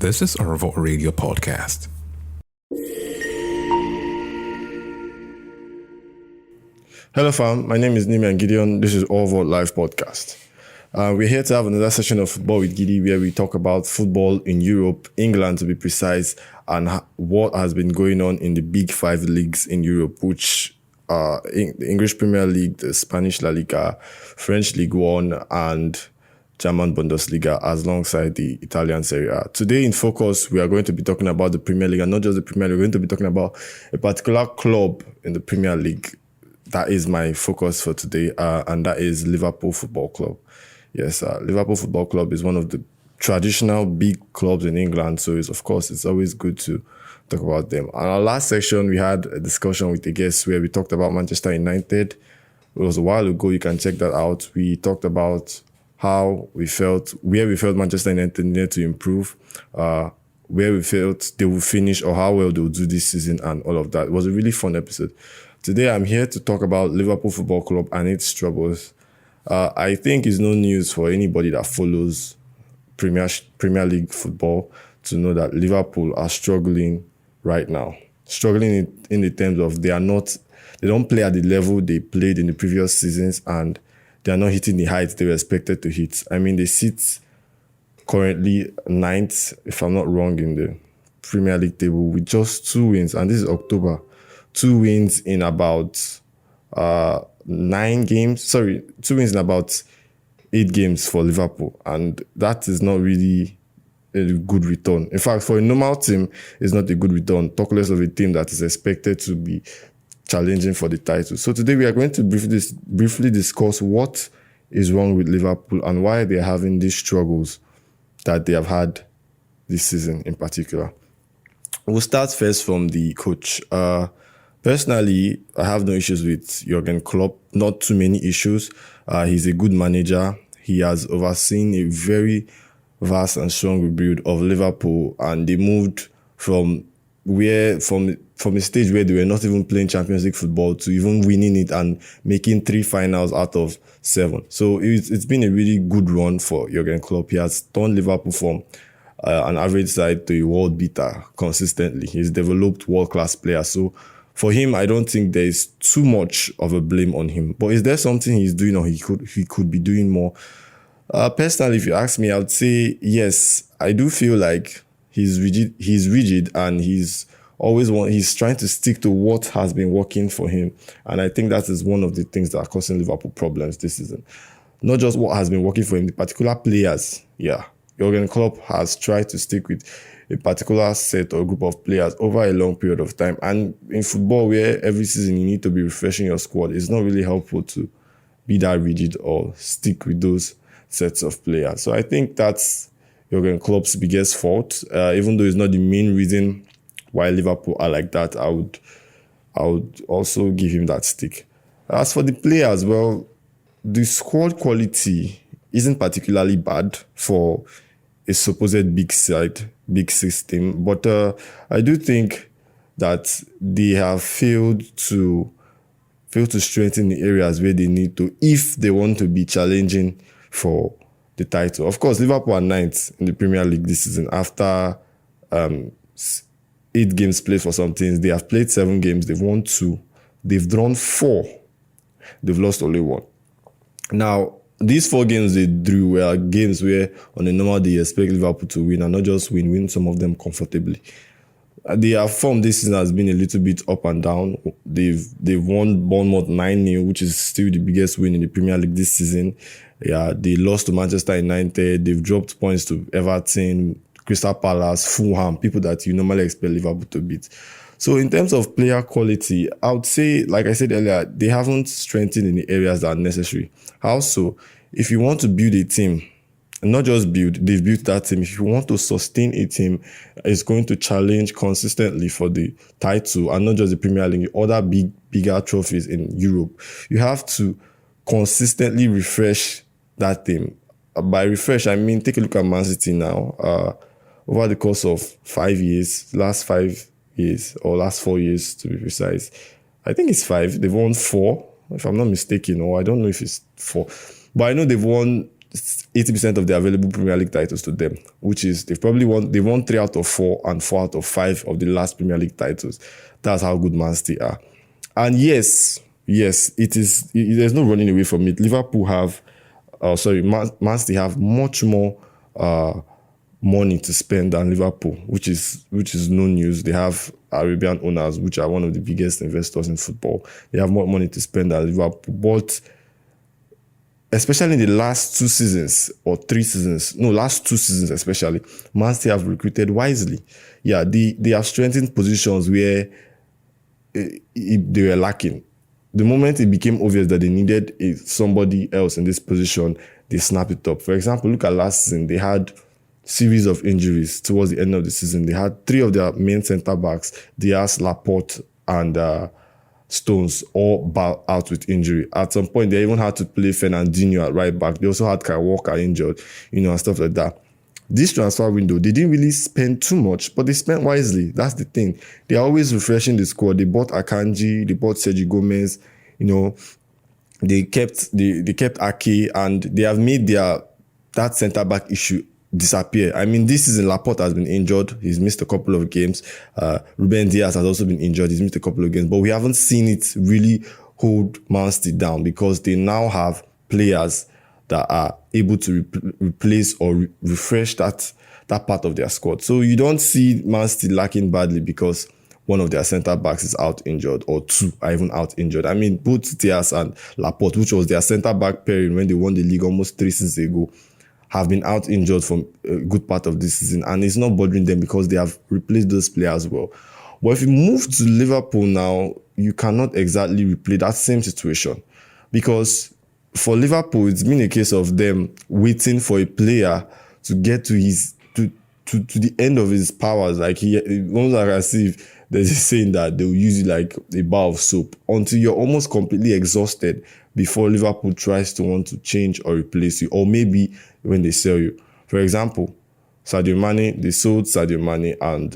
This is a Revolt Radio podcast. Hello fam, my name is Nimi and Gideon. This is All Vote Live podcast. We're here to have another session of Football with Giddy where we talk about football in Europe, England to be precise, and what has been going on in the big five leagues in Europe, which are the English Premier League, the Spanish La Liga, French League One, and German Bundesliga, alongside the Italian Serie A. Today in Focus, we are going to be talking about the Premier League, and not just the Premier League, we're going to be talking about a particular club in the Premier League. That is my focus for today, and that is Liverpool Football Club. Yes, Liverpool Football Club is one of the traditional big clubs in England, so it's always good to talk about them. On our last section, we had a discussion with the guests where we talked about Manchester United. It was a while ago, you can check that out. We talked about how we felt, where we felt Manchester United needed to improve, where we felt they will finish or how well they will do this season and all of that. It was a really fun episode. Today, I'm here to talk about Liverpool Football Club and its troubles. I think it's no news for anybody that follows Premier League football to know that Liverpool are struggling right now. Struggling in the terms of they don't play at the level they played in the previous seasons, and they are not hitting the heights they were expected to hit. I mean, they sit currently ninth, if I'm not wrong, in the Premier League table with just 2 wins, and this is October. 2 wins in about 9 games. 2 wins in about 8 games for Liverpool. And that is not really a good return. In fact, for a normal team, it's not a good return. Talk less of a team that is expected to be challenging for the title. So today we are going to briefly discuss what is wrong with Liverpool and why they're having these struggles that they have had this season in particular. We'll start first from the coach. Personally, I have no issues with Jurgen Klopp. Not too many issues. He's a good manager. He has overseen a very vast and strong rebuild of Liverpool, and they moved from a stage where they were not even playing Champions League football to even winning it and making 3 finals out of 7. So it's been a really good run for Jurgen Klopp. He has turned Liverpool from an average side to a world beater consistently. He's developed world-class players. So for him, I don't think there is too much of a blame on him. But is there something he's doing or he could be doing more? Personally, if you ask me, I would say yes. I do feel like he's rigid and he's trying to stick to what has been working for him. And I think that is one of the things that are causing Liverpool problems this season. Not just what has been working for him, the particular players. Yeah, Jurgen Klopp has tried to stick with a particular set or group of players over a long period of time. And in football, where every season you need to be refreshing your squad, it's not really helpful to be that rigid or stick with those sets of players. So I think that's Jurgen Klopp's biggest fault. Even though it's not the main reason why Liverpool are like that, I would also give him that stick. As for the players, well, the squad quality isn't particularly bad for a supposed big system, but I do think that they have failed to strengthen the areas where they need to if they want to be challenging for the title. Of course, Liverpool are 9th in the Premier League this season after 8 games played for some teams. They have played 7 games. They've won 2. They've drawn 4. They've lost only 1. Now, these 4 games they drew were games where on a normal day you expect Liverpool to win, and not just win some of them comfortably. Their form this season has been a little bit up and down. They've won Bournemouth 9-0, which is still the biggest win in the Premier League this season. Yeah, they lost to Manchester United. They've dropped points to Everton, Crystal Palace, Fulham, people that you normally expect Liverpool to beat. So in terms of player quality, I would say, like I said earlier, they haven't strengthened in the areas that are necessary. How so? If you want to build a team, and not just build, they've built that team. If you want to sustain a team, it's going to challenge consistently for the title, and not just the Premier League, other bigger trophies in Europe. You have to consistently refresh that team. By refresh, I mean take a look at Man City now. Over the course of 5 years, last 5 years, or last 4 years to be precise, I think it's 5. They've won 4, if I'm not mistaken, or I don't know if it's 4. But I know they've won 80% of the available Premier League titles to them, which is they won 3 out of 4 and 4 out of 5 of the last Premier League titles. That's how good Man City are. And yes, it is. There's no running away from it. Liverpool have, Man City have much more money to spend than Liverpool, which is no news. They have Arabian owners, which are one of the biggest investors in football. They have more money to spend than Liverpool, but especially in the last 2 seasons or 3 seasons, last 2 seasons especially, Man City have recruited wisely. Yeah, they have strengthened positions where they were lacking. The moment it became obvious that they needed somebody else in this position, they snapped it up. For example, look at last season. They had series of injuries towards the end of the season. They had 3 of their main centre-backs, Diaz, Laporte, and Stones, all out with injury. At some point, they even had to play Fernandinho at right back. They also had Kyle Walker injured, and stuff like that. This transfer window, they didn't really spend too much, but they spent wisely. That's the thing. They're always refreshing the squad. They bought Akanji, they bought Sergio Gomez, they kept Ake, and they have made that centre-back issue disappear. I mean, this season, Laporte has been injured. He's missed a couple of games. Ruben Diaz has also been injured. He's missed a couple of games. But we haven't seen it really hold Man City down because they now have players that are able to replace or refresh that part of their squad. So you don't see Man City lacking badly because one of their centre-backs is out injured or 2 are even out injured. I mean, both Diaz and Laporte, which was their centre-back pairing when they won the league almost 3 seasons ago, have been out injured for a good part of this season, and it's not bothering them because they have replaced those players well. But if you move to Liverpool now, you cannot exactly replay that same situation because for Liverpool, it's been a case of them waiting for a player to get to the end of his powers. Like almost like as if there's a saying that they'll use you like a bar of soap until you're almost completely exhausted before Liverpool tries to want to change or replace you, or maybe when they sell you. For example, Sadio Mane, they sold Sadio Mane and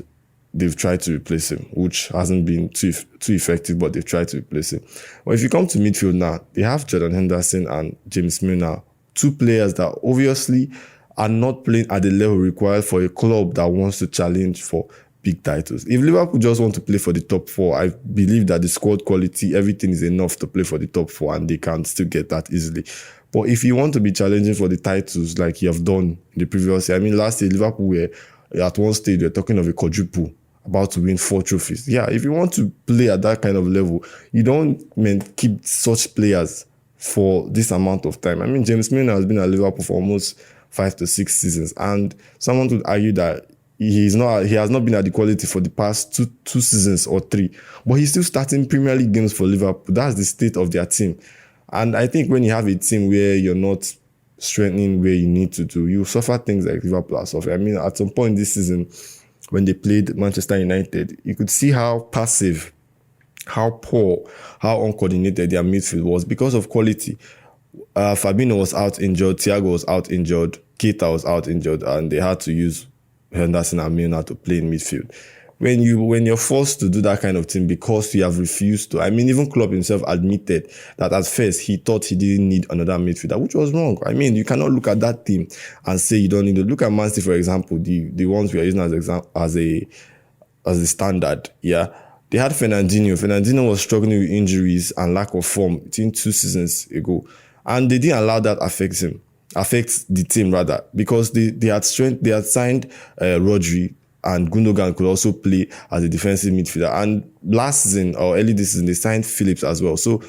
they've tried to replace him, which hasn't been too effective, but they've tried to replace him. But if you come to midfield now, they have Jordan Henderson and James Milner, 2 players that obviously are not playing at the level required for a club that wants to challenge for big titles. If Liverpool just want to play for the top 4, I believe that the squad quality, everything is enough to play for the top 4 and they can still get that easily. But if you want to be challenging for the titles like you have done in the previous year, I mean, last year, Liverpool were at one stage, they're talking of a quadruple, about to win 4 trophies. Yeah, if you want to play at that kind of level, you don't keep such players for this amount of time. I mean, James Milner has been at Liverpool for almost 5 to 6 seasons, and someone would argue that he has not been at the quality for the past two seasons or 3, but he's still starting Premier League games for Liverpool. That's the state of their team. And I think when you have a team where you're not strengthening where you need to do, you suffer things like Liverpool are suffering. I mean, at some point this season, when they played Manchester United, you could see how passive, how poor, how uncoordinated their midfield was because of quality. Fabinho was out injured, Thiago was out injured, Keita was out injured, and they had to use Henderson and Milner to play in midfield. When you're forced to do that kind of thing because you have refused to, I mean, even Klopp himself admitted that at first he thought he didn't need another midfielder, which was wrong. I mean, you cannot look at that team and say you don't need to. Look at Man City, for example, the ones we are using as a standard. Yeah, they had Fernandinho. Fernandinho was struggling with injuries and lack of form 2 seasons ago, and they didn't allow that affect the team rather, because they had signed Rodri, and Gundogan could also play as a defensive midfielder. And last season or early this season, they signed Phillips as well. So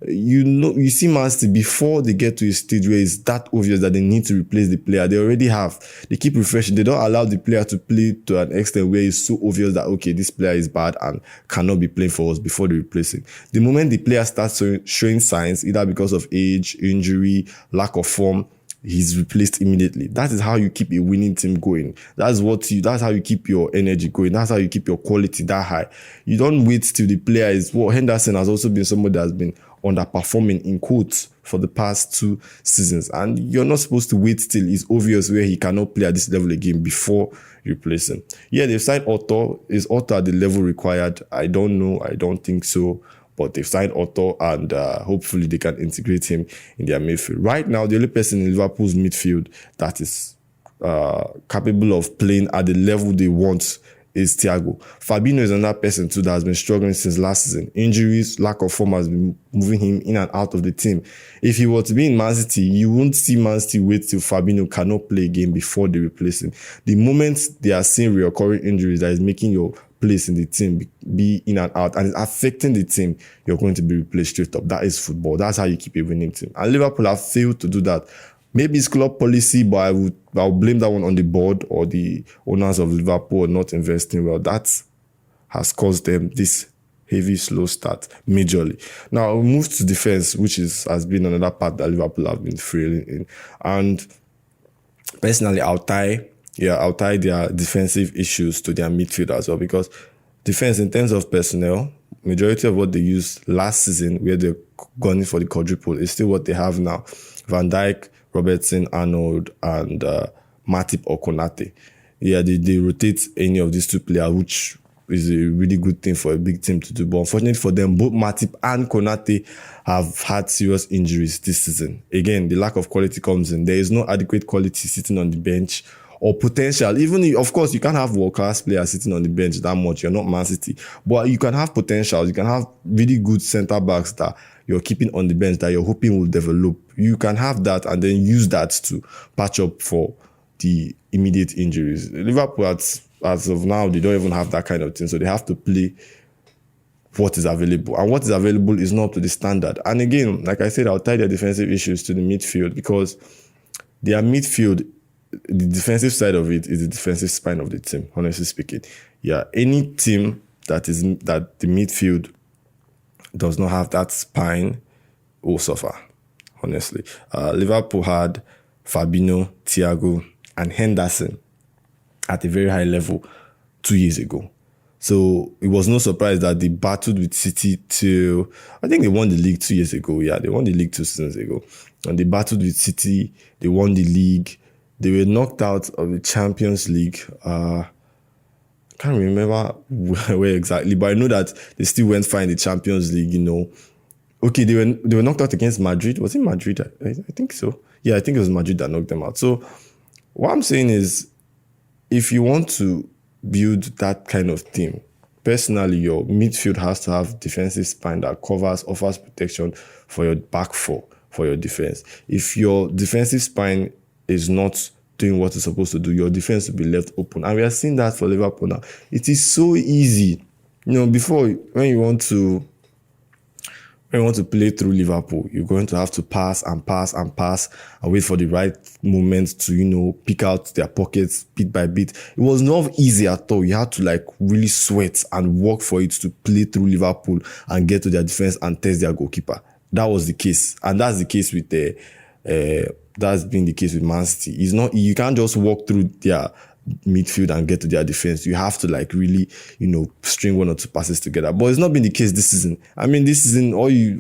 you see Man City, before they get to a stage where it's that obvious that they need to replace the player, they already have. They keep refreshing. They don't allow the player to play to an extent where it's so obvious that, okay, this player is bad and cannot be playing for us before they replace him. The moment the player starts showing signs, either because of age, injury, lack of form, he's replaced immediately. That is how you keep a winning team going. That's how you keep your energy going. That's how you keep your quality that high. You don't wait till the player is. Well, Henderson has also been somebody that has been underperforming in quotes for the past 2 seasons, and you're not supposed to wait till it's obvious where he cannot play at this level again before you replace him. Yeah, they've signed Otto. Is Otto at the level required? I don't know. I don't think so. But they've signed Otto, and hopefully they can integrate him in their midfield. Right now, the only person in Liverpool's midfield that is capable of playing at the level they want is Thiago. Fabinho is another person too that has been struggling since last season. Injuries, lack of form has been moving him in and out of the team. If he were to be in Man City, you won't see Man City wait till Fabinho cannot play again before they replace him. The moment they are seeing recurring injuries that is making your place in the team be in and out and it's affecting the team, you're going to be replaced straight up. That is football. That's how you keep a winning team. And Liverpool have failed to do that. Maybe it's club policy, but I'll blame that one on the board or the owners of Liverpool not investing well. That has caused them this heavy, slow start majorly. Now, we'll move to defense, which has been another part that Liverpool have been failing in. And personally, I'll tie their defensive issues to their midfield as well, because defense, in terms of personnel, majority of what they used last season, where they're going for the quadruple, is still what they have now. Van Dijk, Robertson, Arnold, and Matip or Konate. Yeah, they rotate any of these two players, which is a really good thing for a big team to do. But unfortunately for them, both Matip and Konate have had serious injuries this season. Again, the lack of quality comes in. There is no adequate quality sitting on the bench or potential. Even if, of course, you can't have world-class players sitting on the bench that much. You're not Man City. But you can have potential. You can have really good centre-backs that you're keeping on the bench that you're hoping will develop. You can have that and then use that to patch up for the immediate injuries. Liverpool, as of now, they don't even have that kind of thing. So they have to play what is available. And what is available is not to the standard. And again, like I said, I'll tie their defensive issues to the midfield, because their midfield, the defensive side of it is the defensive spine of the team, honestly speaking. Yeah, any team that the midfield does not have that spine will suffer, honestly. Liverpool had Fabinho, Thiago, and Henderson at a very high level 2 years ago. So it was no surprise that they battled with City till, I think they won the league 2 years ago. Yeah, they won the league 2 seasons ago. And they battled with City, they won the league. They were knocked out of the Champions League. Can't remember where exactly, but I know that they still went far in the Champions League, you know. Okay, they were knocked out against Madrid. Was it Madrid? I think so. Yeah, I think it was Madrid that knocked them out. So what I'm saying is, if you want to build that kind of team, personally, your midfield has to have defensive spine that offers protection for your back four, for your defense. If your defensive spine is not doing what it's supposed to do, your defense will be left open. And we are seeing that for Liverpool now. It is so easy. You know, before, when you want to play through Liverpool, you're going to have to pass and wait for the right moment to, you know, pick out their pockets bit by bit. It was not easy at all. You had to really sweat and work for it to play through Liverpool and get to their defense and test their goalkeeper. That was the case. And that's the case with that's been the case with Man City. It's not, you can't just walk through their midfield and get to their defense. You have to really, you know, string one or two passes together. But it's not been the case this season. I mean, this season, all you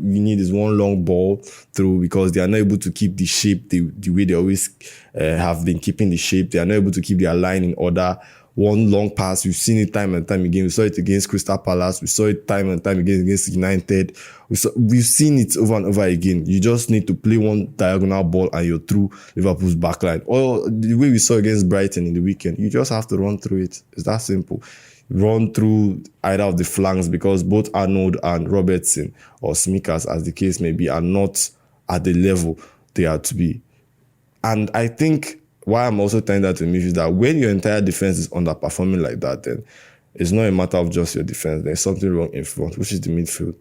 need is one long ball through, because they are not able to keep the shape the way they always have been keeping the shape. They are not able to keep their line in order. One long pass, we've seen it time and time again. We saw it against Crystal Palace. We saw it time and time again against United. We've seen it over and over again. You just need to play one diagonal ball and you're through Liverpool's backline. Or the way we saw against Brighton in the weekend, you just have to run through it. It's that simple. Run through either of the flanks, because both Arnold and Robertson, or Smikas as the case may be, are not at the level they are to be. And I think why I'm also tying that to me is that when your entire defense is underperforming like that, then it's not a matter of just your defense. There's something wrong in front, which is the midfield.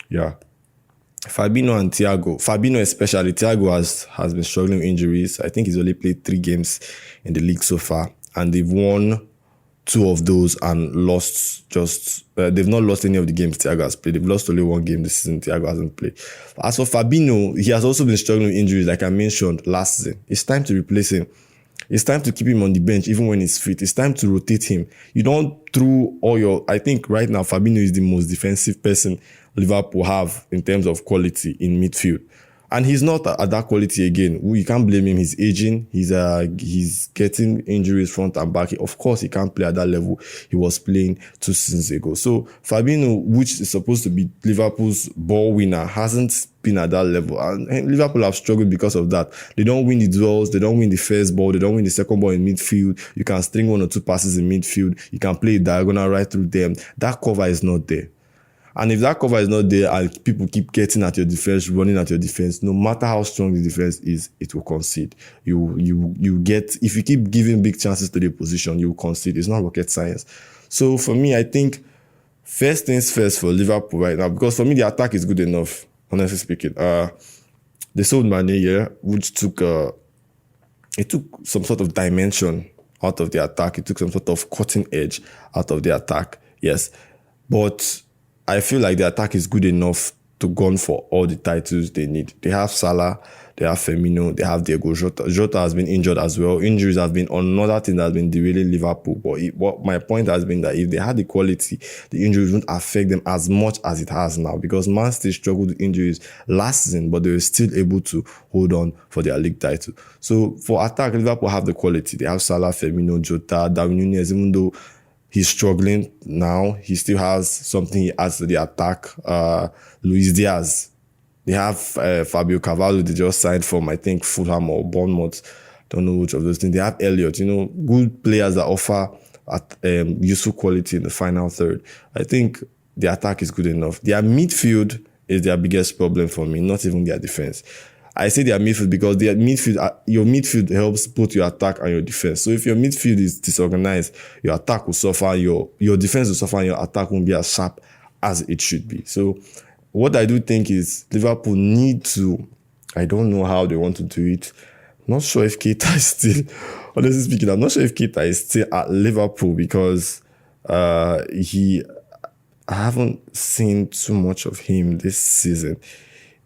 Yeah. Fabinho and Thiago. Fabinho especially. Thiago has been struggling with injuries. I think he's only played 3 games in the league so far. And they've won 2 of those and lost they've not lost any of the games Thiago has played. They've lost only 1 game this season Thiago hasn't played. As for Fabinho, he has also been struggling with injuries, like I mentioned last season. It's time to replace him. It's time to keep him on the bench even when he's fit. It's time to rotate him. You don't throw all your... I think right now Fabinho is the most defensive person Liverpool have in terms of quality in midfield. And he's not at that quality again. You can't blame him. He's aging. He's getting injuries front and back. Of course, he can't play at that level he was playing 2 seasons ago. So Fabinho, which is supposed to be Liverpool's ball winner, hasn't been at that level. And Liverpool have struggled because of that. They don't win the duels. They don't win the first ball. They don't win the second ball in midfield. You can string 1 or 2 passes in midfield. You can play diagonal right through them. That cover is not there. And if that cover is not there and people keep getting at your defense, running at your defense, no matter how strong the defense is, it will concede. If you keep giving big chances to the position, you will concede. It's not rocket science. So for me, I think first things first for Liverpool right now, because for me, the attack is good enough, honestly speaking. They sold Mane, which took some sort of dimension out of the attack. It took some sort of cutting edge out of the attack, yes. But I feel like the attack is good enough to go on for all the titles they need. They have Salah, they have Firmino, they have Diego Jota. Jota has been injured as well. Injuries have been another thing that has been derailing Liverpool. But my point has been that if they had the quality, the injuries wouldn't affect them as much as it has now. Because Man City struggled with injuries last season, but they were still able to hold on for their league title. So for attack, Liverpool have the quality. They have Salah, Firmino, Jota, Darwin Núñez, even though he's struggling now, he still has something he adds to the attack. Luis Diaz. They have Fabio Carvalho, they just signed from, I think, Fulham or Bournemouth. Don't know which of those things. They have Elliott, good players that offer useful quality in the final third. I think the attack is good enough. Their midfield is their biggest problem for me, not even their defense. I say their midfield because your midfield helps both your attack and your defense. So if your midfield is disorganized, your attack will suffer, your defense will suffer, and your attack won't be as sharp as it should be. So what I do think is Liverpool need to, I don't know how they want to do it. I'm not sure if Keita is still, honestly speaking, I'm not sure if Keita is still at Liverpool because I haven't seen too much of him this season.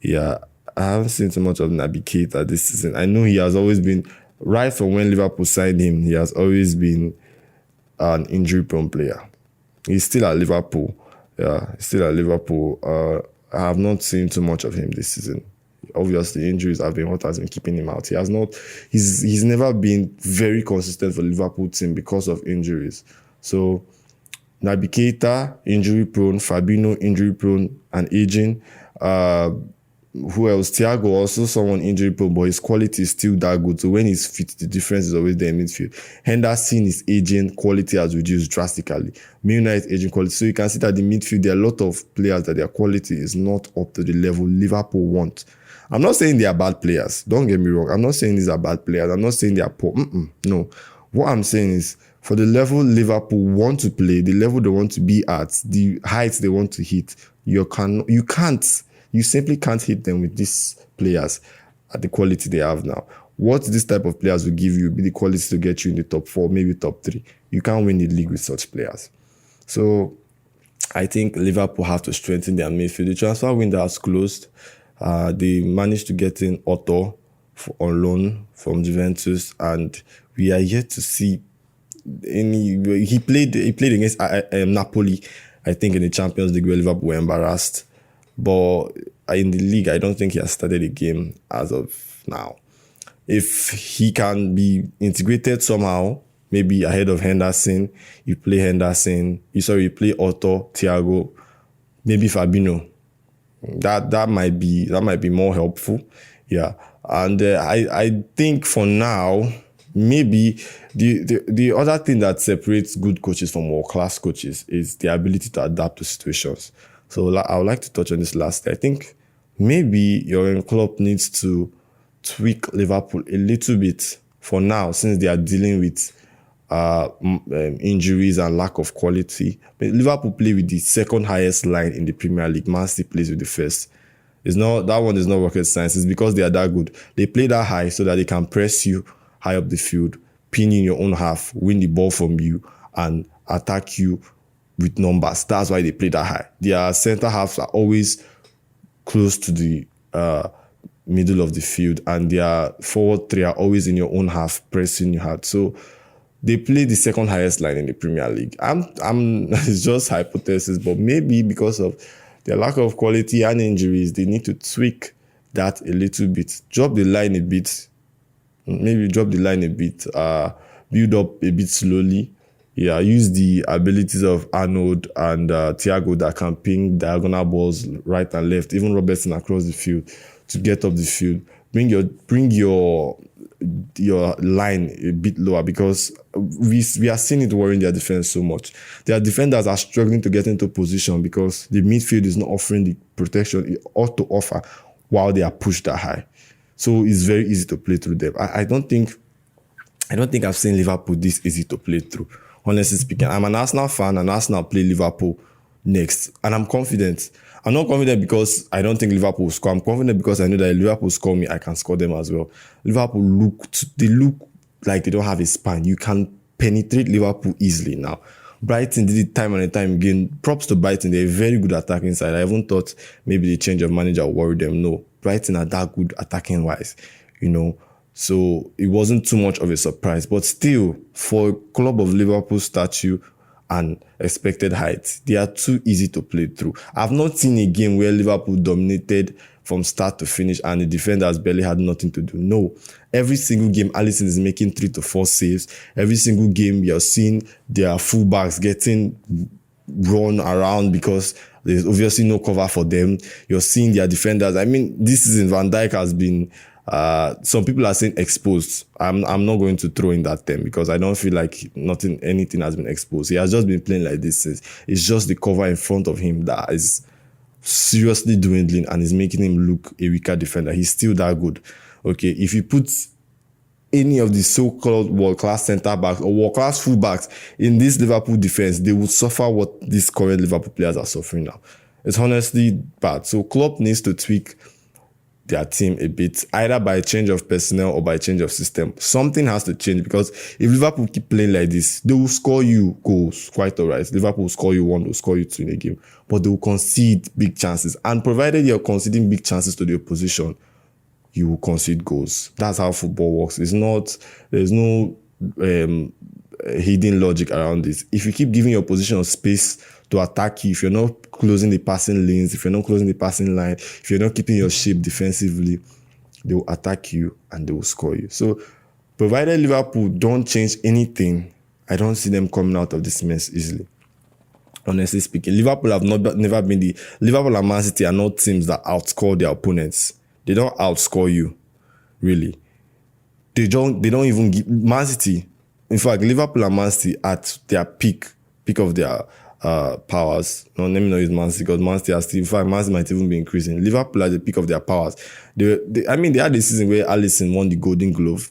Yeah, I haven't seen too much of Naby Keita this season. I know he has always been, right from when Liverpool signed him, he has always been an injury-prone player. He's still at Liverpool. Yeah, he's still at Liverpool. I have not seen too much of him this season. Obviously, injuries have been what has been keeping him out. He's never been very consistent for the Liverpool team because of injuries. So, Naby Keita, injury-prone, Fabinho, injury-prone and aging. Who else? Thiago, also someone injury-prone, but his quality is still that good. So when he's fit, the difference is always there in midfield. Henderson is aging, quality has reduced drastically. Milner is aging, quality. So you can see that in midfield, there are a lot of players that their quality is not up to the level Liverpool want. I'm not saying they are bad players. Don't get me wrong. I'm not saying these are bad players. I'm not saying they are poor. No. What I'm saying is, for the level Liverpool want to play, the level they want to be at, the heights they want to hit, you simply can't hit them with these players at the quality they have now. What this type of players will give you will be the quality to get you in the top 4, maybe top 3. You can't win the league with such players. So I think Liverpool have to strengthen their midfield. The transfer window has closed. They managed to get in Otto on loan from Juventus, and we are yet to see any. He played against Napoli, I think, in the Champions League where Liverpool were embarrassed. But in the league, I don't think he has started a game as of now. If he can be integrated somehow, maybe ahead of Henderson, you play Otto, Thiago, maybe Fabinho. That might be more helpful. Yeah. And I think for now, maybe the other thing that separates good coaches from world-class coaches is the ability to adapt to situations. So I would like to touch on this last. I think maybe Jurgen Klopp needs to tweak Liverpool a little bit for now, since they are dealing with injuries and lack of quality. But Liverpool play with the second highest line in the Premier League. Man City plays with the first. That one is not rocket science. It's because they are that good. They play that high so that they can press you high up the field, pin in your own half, win the ball from you, and attack you with numbers. That's why they play that high. Their centre halves are always close to the middle of the field, and their forward 3 are always in your own half, pressing you hard. So they play the second highest line in the Premier League. It's just hypothesis, but maybe because of their lack of quality and injuries, they need to tweak that a little bit. Drop the line a bit. Maybe drop the line a bit. Build up a bit slowly. Yeah, use the abilities of Arnold and Thiago that can ping diagonal balls right and left, even Robertson across the field to get up the field. Bring your line a bit lower, because we are seeing it worrying their defense so much. Their defenders are struggling to get into position because the midfield is not offering the protection it ought to offer while they are pushed that high. So it's very easy to play through them. I don't think I've seen Liverpool this easy to play through. Honestly speaking, I'm an Arsenal fan, and Arsenal play Liverpool next, and I'm confident. I'm not confident because I don't think Liverpool will score. I'm confident because I know that if Liverpool score me, I can score them as well. Liverpool look like they don't have a spine. You can penetrate Liverpool easily now. Brighton did it time and time again. Props to Brighton. They're a very good attacking side. I even thought maybe the change of manager will worry them. No, Brighton are that good attacking wise, So it wasn't too much of a surprise. But still, for a club of Liverpool stature and expected height, they are too easy to play through. I've not seen a game where Liverpool dominated from start to finish and the defenders barely had nothing to do. No. Every single game, Alisson is making 3 to 4 saves. Every single game, you're seeing their fullbacks getting run around because there's obviously no cover for them. You're seeing their defenders. I mean, this season, Van Dijk has been... some people are saying exposed. I'm not going to throw in that term because I don't feel like anything has been exposed. He has just been playing like this since. It's just the cover in front of him that is seriously dwindling and is making him look a weaker defender. He's still that good. Okay, if you put any of the so-called world-class centre-backs or world-class full-backs in this Liverpool defence, they would suffer what these current Liverpool players are suffering now. It's honestly bad. So Klopp needs to tweak their team a bit, either by a change of personnel or by a change of system. Something has to change, because if Liverpool keep playing like this, they will score you goals, quite all right. Liverpool will score you 1, they'll score you 2 in a game, but they will concede big chances. And provided you're conceding big chances to the opposition, you will concede goals. That's how football works. There's no hidden logic around this. If you keep giving your opposition space to attack you, if you're not closing the passing lanes, if you're not closing the passing line, if you're not keeping your shape defensively, they will attack you and they will score you. So, provided Liverpool don't change anything, I don't see them coming out of this mess easily. Honestly speaking, Liverpool and Man City are not teams that outscore their opponents. They don't outscore you, really. They don't even give Man City. In fact, Liverpool and Man City at their peak of their powers. No, let me not use Man City because Man City are still. In fact, Man City might even be increasing. Liverpool at the peak of their powers. They had a season where Alisson won the Golden Glove.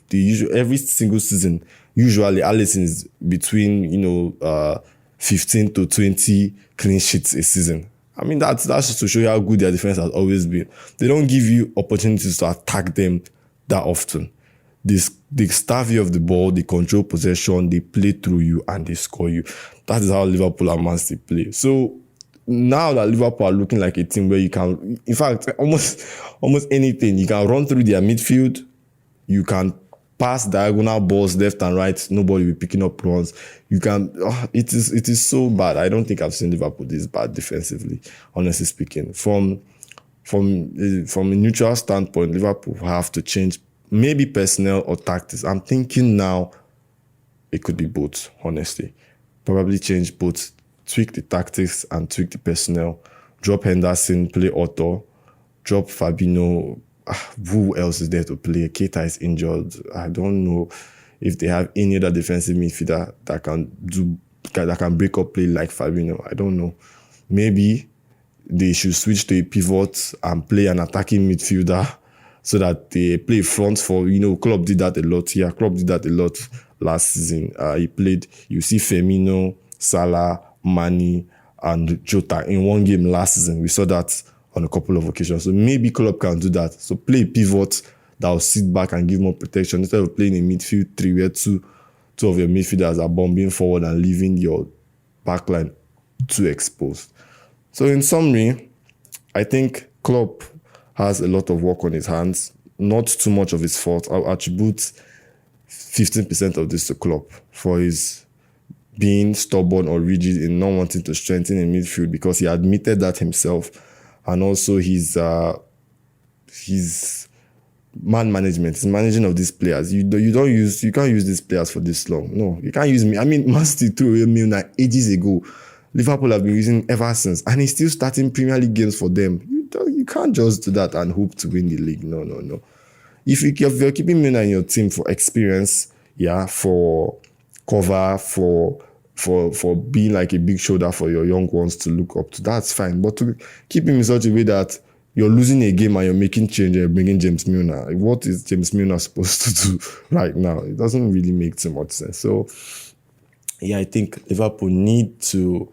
Every single season, usually Alisson is between 15 to 20 clean sheets a season. I mean, that's just to show you how good their defense has always been. They don't give you opportunities to attack them that often. They starve you of the ball, they control possession, they play through you, and they score you. That is how Liverpool and Man City play. So now that Liverpool are looking like a team where you can, in fact, almost anything, you can run through their midfield, you can pass diagonal balls left and right, nobody will be picking up runs. You can. It is so bad. I don't think I've seen Liverpool this bad defensively, honestly speaking. From a neutral standpoint, Liverpool have to change maybe personnel or tactics. I'm thinking now it could be both, honestly. Probably change both, tweak the tactics and tweak the personnel. Drop Henderson, play Otto. Drop Fabinho. Who else is there to play? Keita is injured. I don't know if they have any other defensive midfielder that can break up play like Fabinho. I don't know. Maybe they should switch to a pivot and play an attacking midfielder so that they play front for, Klopp did that a lot. Yeah, Klopp did that a lot last season. You see Firmino, Salah, Mane, and Jota in one game last season. We saw that on a couple of occasions. So maybe Klopp can do that. So play a pivot that will sit back and give more protection instead of playing a midfield 3 where two of your midfielders are bombing forward and leaving your backline too exposed. So in summary, I think Klopp has a lot of work on his hands. Not too much of his fault. I'll attribute 15% of this to Klopp for his being stubborn or rigid in not wanting to strengthen in midfield, because he admitted that himself. And also his his man management, his managing of these players. You can't use these players for this long. No, you can't use me. I mean, Man City threw away Milner ages ago. Liverpool have been using ever since, and he's still starting Premier League games for them. You can't just do that and hope to win the league. No. If you're keeping Milner in your team for experience, for cover, for being like a big shoulder for your young ones to look up to, that's fine. But to keep him in such a way that you're losing a game and you're making change and you're bringing James Milner, what is James Milner supposed to do right now? It doesn't really make too much sense. So, I think Liverpool need to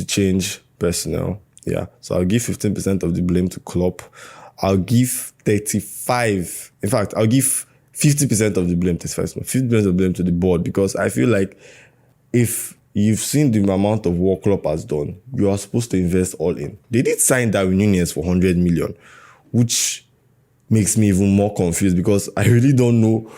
change personnel. So I'll give 15% of the blame to Klopp. I'll give 35. In fact, I'll give 50% of the blame, 50% of the blame to the board, because I feel like if you've seen the amount of work Klopp has done, you are supposed to invest all in. They did sign Darwin Núñez for 100 million, which makes me even more confused because I really don't know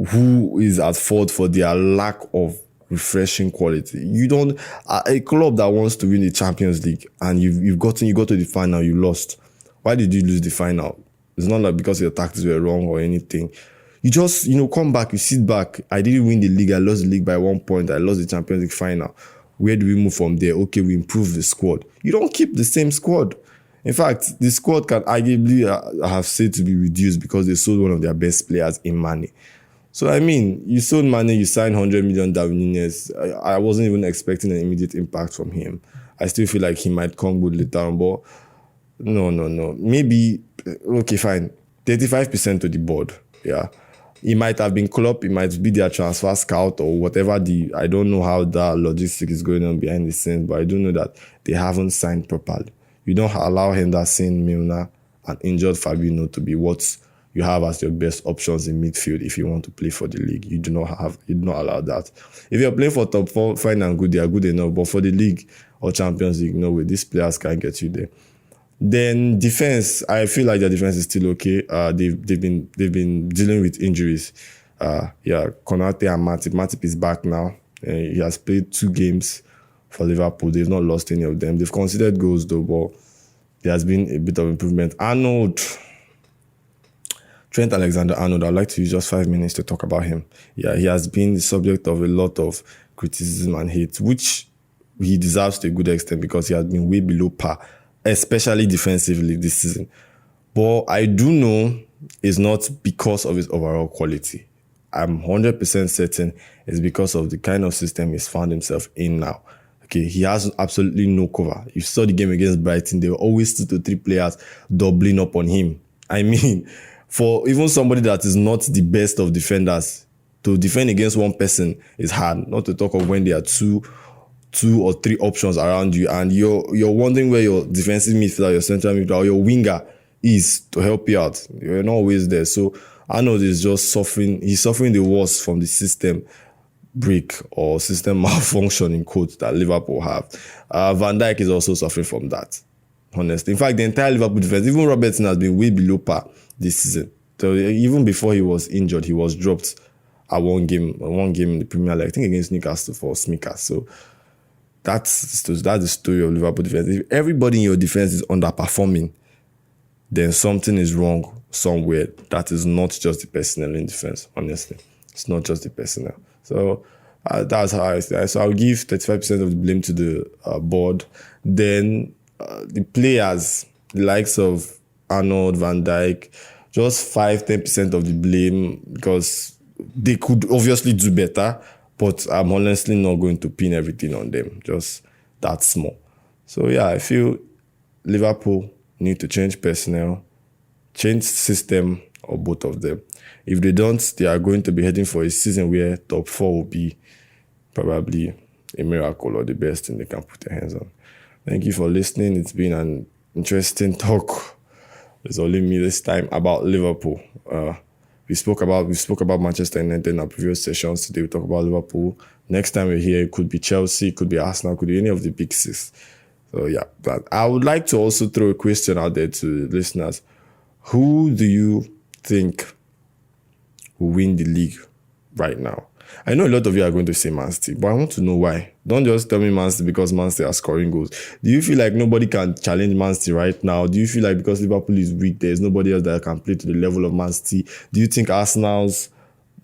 who is at fault for their lack of refreshing quality. You don't a club that wants to win the Champions League and you got to the final, you lost. Why did you lose the final? It's not like because your tactics were wrong or anything. You just, come back, you sit back. I didn't win the league. I lost the league by 1 point. I lost the Champions League final. Where do we move from there? Okay, we improve the squad. You don't keep the same squad. In fact, the squad can arguably have said to be reduced because they sold one of their best players in Mane. So, I mean, you sold Mane, you signed 100 million Darwin Núñez. I wasn't even expecting an immediate impact from him. I still feel like he might come good later on, but no. Maybe, okay, fine. 35% to the board, It might have been Klopp, it might be their transfer scout or whatever I don't know how that logistic is going on behind the scenes, but I do know that they haven't signed properly. You don't allow Henderson, Milner, and injured Fabinho to be what you have as your best options in midfield if you want to play for the league. You do not allow that. If you're playing for top 4, fine and good, they are good enough, but for the league or Champions League, no way, these players can't get you there. Then defense, I feel like their defense is still okay. They've been dealing with injuries. Konate and Matip is back now. He has played 2 games for Liverpool. They've not lost any of them. They've conceded goals though, but there has been a bit of improvement. Trent Alexander-Arnold, I'd like to use just 5 minutes to talk about him. He has been the subject of a lot of criticism and hate, which he deserves to a good extent because he has been way below par, especially defensively this season. But I do know it's not because of his overall quality. I'm 100% certain it's because of the kind of system he's found himself in now. Okay, he has absolutely no cover. You saw the game against Brighton, there were always 2 to 3 players doubling up on him. I mean, for even somebody that is not the best of defenders, to defend against one person is hard, not to talk of when there are two or 3 options around you and you're wondering where your defensive midfielder, your central midfielder, or your winger is to help you out. You're not always there. So Arnold is just suffering. He's suffering the worst from the system break or system malfunction in quotes that Liverpool have. Van Dijk is also suffering from that, honestly. In fact, the entire Liverpool defense, even Robertson has been way below par this season. So even before he was injured, he was dropped at one game in the Premier League, I think against Newcastle for Smikas. So that's the story of Liverpool defense. If everybody in your defense is underperforming, then something is wrong somewhere. That is not just the personnel in defense, honestly. It's not just the personnel. So that's how I say. So I'll give 35% of the blame to the board. Then the players, the likes of Arnold, Van Dijk, just 5-10% of the blame because they could obviously do better, but I'm honestly not going to pin everything on them, just that small. So I feel Liverpool need to change personnel, change system, or both of them. If they don't, they are going to be heading for a season where top 4 will be probably a miracle or the best thing they can put their hands on. Thank you for listening. It's been an interesting talk. It's only me this time about Liverpool. We spoke about Manchester United in our previous sessions. Today we talk about Liverpool. Next time we're here, it could be Chelsea, it could be Arsenal, it could be any of the big 6. So but I would like to also throw a question out there to the listeners. Who do you think will win the league right now. I know a lot of you are going to say Man City, but I want to know why. Don't just tell me Man City because Man City are scoring goals. Do you feel like nobody can challenge Man City right now? Do you feel like because Liverpool is weak, there's nobody else that can play to the level of Man City? Do you think Arsenal's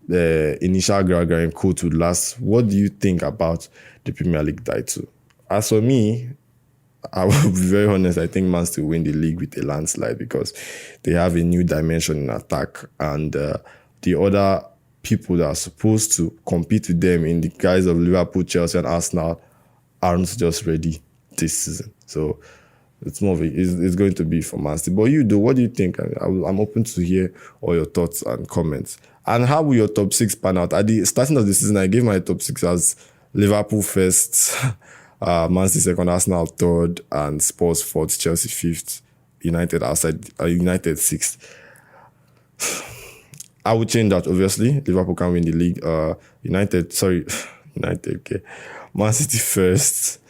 initial Gregorian coach would last? What do you think about the Premier League title? As for me, I will be very honest, I think Man City will win the league with a landslide because they have a new dimension in attack, and the other people that are supposed to compete with them in the guise of Liverpool, Chelsea and Arsenal aren't just ready this season. So it's more of it's going to be for Man City. But you do, what do you think? I'm open to hear all your thoughts and comments. And how will your top 6 pan out? At the starting of the season, I gave my top 6 as Liverpool first, Man City second, Arsenal third, and Spurs fourth, Chelsea fifth, United 6th. I would change that, obviously. Liverpool can win the league. United, okay. Man City first.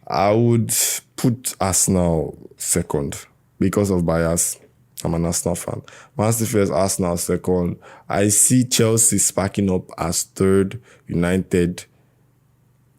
I would put Arsenal second because of bias. I'm an Arsenal fan. Man City first, Arsenal second. I see Chelsea sparking up as third, United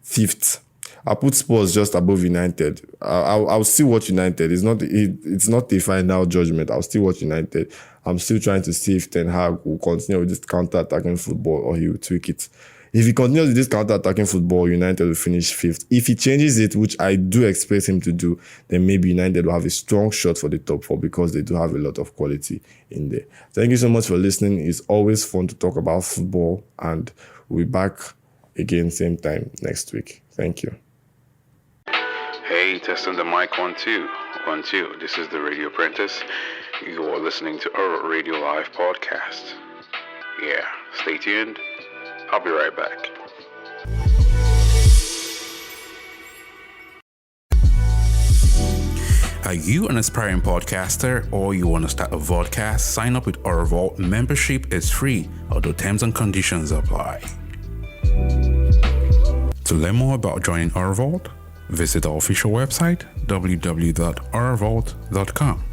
fifth. I put Spurs just above United. I'll still watch United. It's not a final judgment. I'll still watch United. I'm still trying to see if Ten Hag will continue with this counter-attacking football or he will tweak it. If he continues with this counter-attacking football, United will finish fifth. If he changes it, which I do expect him to do, then maybe United will have a strong shot for the top 4 because they do have a lot of quality in there. Thank you so much for listening. It's always fun to talk about football, and we'll be back again same time next week. Thank you. Hey, testing the mic 1 2 1 2. This is the Radio Apprentice. You are listening to our Radio Live podcast. Yeah, stay tuned. I'll be right back. Are you an aspiring podcaster or you want to start a vodcast? Sign up with our Vault. Membership is free, although terms and conditions apply. To learn more about joining our Vault, visit our official website, www.ourvault.com.